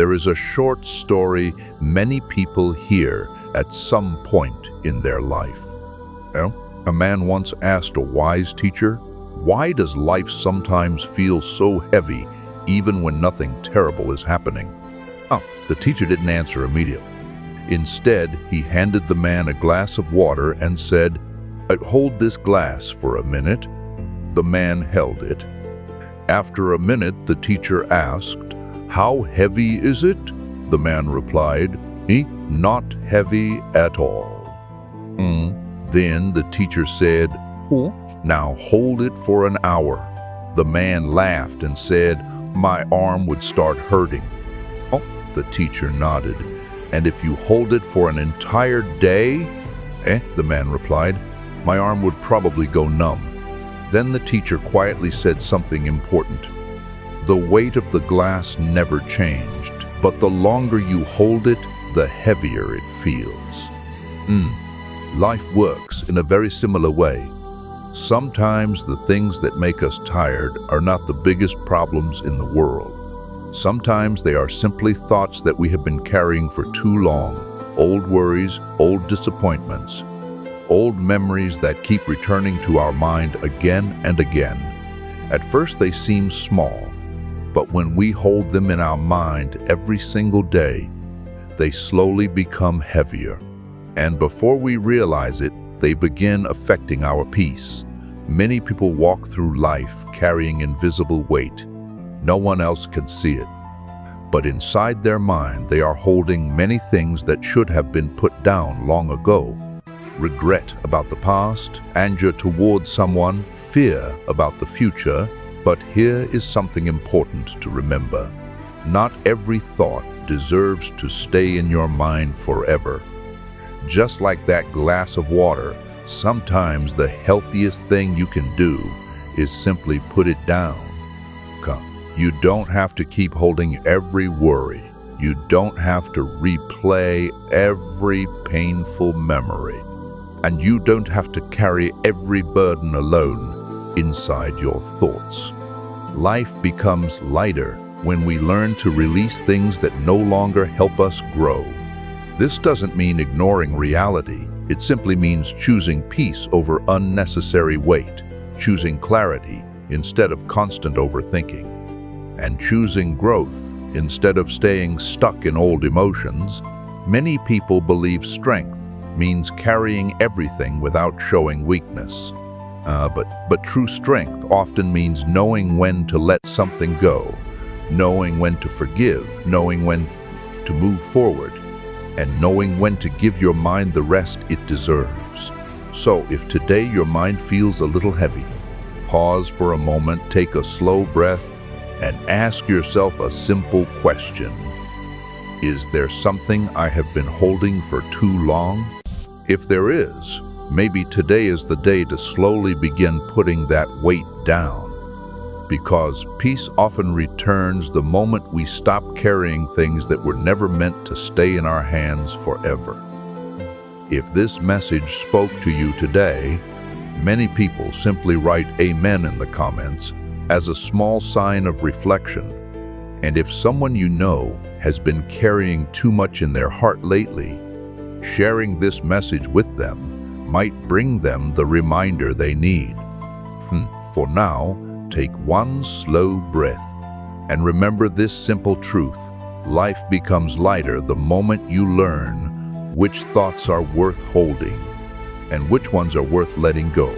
There is a short story many people hear at some point in their life. A man once asked a wise teacher, "Why does life sometimes feel so heavy even when nothing terrible is happening?" The teacher didn't answer immediately. Instead, he handed the man a glass of water and said, "Hold this glass for a minute." The man held it. After a minute, the teacher asked, "How heavy is it?" The man replied, "Not heavy at all." Then the teacher said, "Now hold it for an hour." The man laughed and said, "My arm would start hurting." The teacher nodded. "And if you hold it for an entire day?" The man replied, "My arm would probably go numb." Then the teacher quietly said something important. The weight of the glass never changed, but the longer you hold it, the heavier it feels. Life works in a very similar way. Sometimes the things that make us tired are not the biggest problems in the world. Sometimes they are simply thoughts that we have been carrying for too long, old worries, old disappointments, old memories that keep returning to our mind again and again. At first they seem small, but when we hold them in our mind every single day, they slowly become heavier. And before we realize it, they begin affecting our peace. Many people walk through life carrying invisible weight. No one else can see it. But inside their mind, they are holding many things that should have been put down long ago. Regret about the past, anger towards someone, fear about the future. But here is something important to remember. Not every thought deserves to stay in your mind forever. Just like that glass of water, sometimes the healthiest thing you can do is simply put it down. You don't have to keep holding every worry. You don't have to replay every painful memory. And you don't have to carry every burden alone inside your thoughts. Life becomes lighter when we learn to release things that no longer help us grow. This doesn't mean ignoring reality. It simply means choosing peace over unnecessary weight, choosing clarity instead of constant overthinking, and choosing growth instead of staying stuck in old emotions. Many people believe strength means carrying everything without showing weakness. But true strength often means knowing when to let something go, knowing when to forgive, knowing when to move forward, and knowing when to give your mind the rest it deserves. So if today your mind feels a little heavy, pause for a moment, take a slow breath, and ask yourself a simple question. Is there something I have been holding for too long? If there is, maybe today is the day to slowly begin putting that weight down. Because peace often returns the moment we stop carrying things that were never meant to stay in our hands forever. If this message spoke to you today, many people simply write Amen in the comments as a small sign of reflection. And if someone you know has been carrying too much in their heart lately, sharing this message with them might bring them the reminder they need. For now, take one slow breath and remember this simple truth. Life becomes lighter the moment you learn which thoughts are worth holding and which ones are worth letting go.